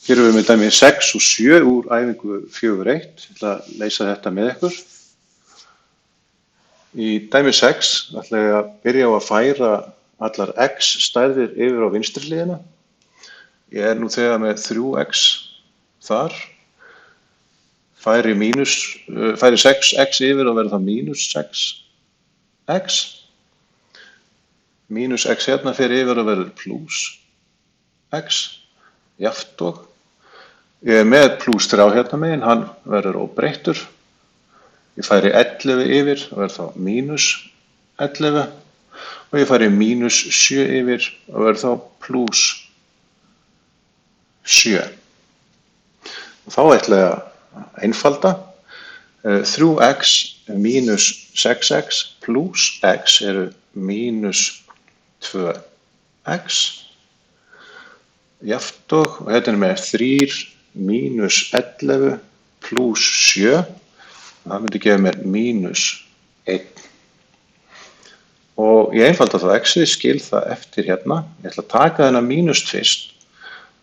Hér erum við með dæmi 6 og 7 úr æfingu 4.1. Ég ætla að leysa þetta með ykkur. Í dæmi 6 ætla ég að byrja á að færa allar x stærðir yfir á vinstri hliðina. Ég er nú þegar með 3x þar. Færi 6x yfir og verður það mínus 6x. Mínus x hérna fyrir yfir og verður plus x. Jafnt og. Ég er með plus 3 hérna megin, hann verður óbreyttur. Ég færi 11 yfir og verður þá mínus 11. Og ég færi mínus 7 yfir og verður þá plus 7. Og þá ætla ég að einfalda. 3x mínus 6x plus x eru mínus 2x. Jafnt og þetta er með 3 mínus 11 plus 7. Það myndi gefa mér mínus 1. Og ég einfalda það x-ið, skil það eftir hérna. Ég ætla að taka þennan mínus fyrst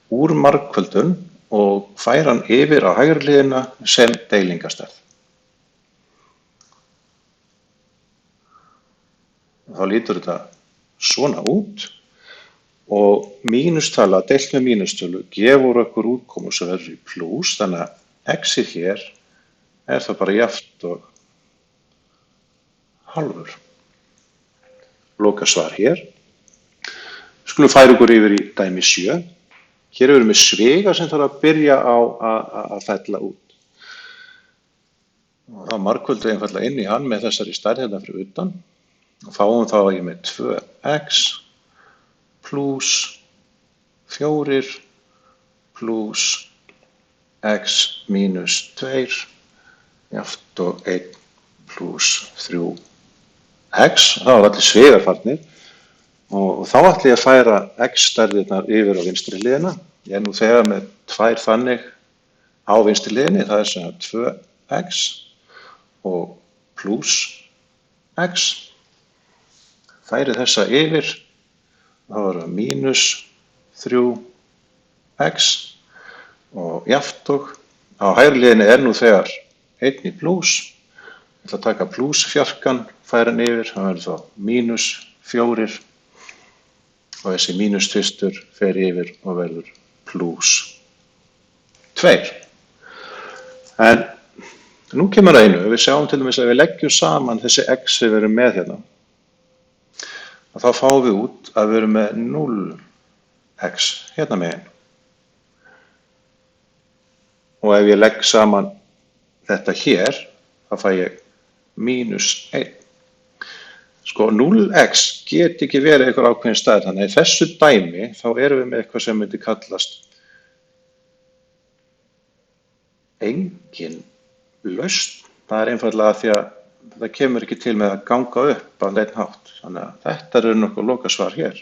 úr margföldun og færa hann yfir á hægri hliðina sem deilingastærð. Þá lítur þetta svona út. Og mínustala deilt með mínustölu gefur okkur útkomu sem verður í plus, þannig að x-ið hér er það bara jafnt og halvur. Loka svar hér. Skulum færa okkur yfir í dæmi 7. Hér erum við með sviga sem þarf að byrja á að fella út. Og þá margföldu einfallega inn í hann með þessari stærð hérna fyrir utan. Og fáum þá að ég með 2x plus 4 plus x mínus 2 jafnt og 1 plus 3x. Það var allir svigar farnir og þá ætla ég að færa x stærðirnar yfir á vinstri hliðina. Ég er nú þegar með 2 þannig á vinstri hliðinni, það er sem 2x og plus x. Færi þessa yfir. Það var mínus 3x og jafnt og á hægri hliðinni er nú þegar 1 í plus. Ég ætla að taka plus fjarkan, færa hann yfir, það verður þá mínus 4 og þessi mínus tvistur fer yfir og verður plus 2. En nú kemur að einu, við sjáum til dæmis að við leggjum saman þessi x við erum með hérna. Og þá fáum við út að við erum með 0x hérna megin. Og ef ég legg saman þetta hér, þá fæ ég mínus 1. Sko 0x get ekki verið einhver ákveðin stærð, þannig að í þessu dæmi þá erum við með eitthvað sem myndi kallast engin lausn. Það er einfaldlega því að það kemur ekki til með að ganga upp á neinn hátt. Þannig að þetta er nokkuð lokasvar hér.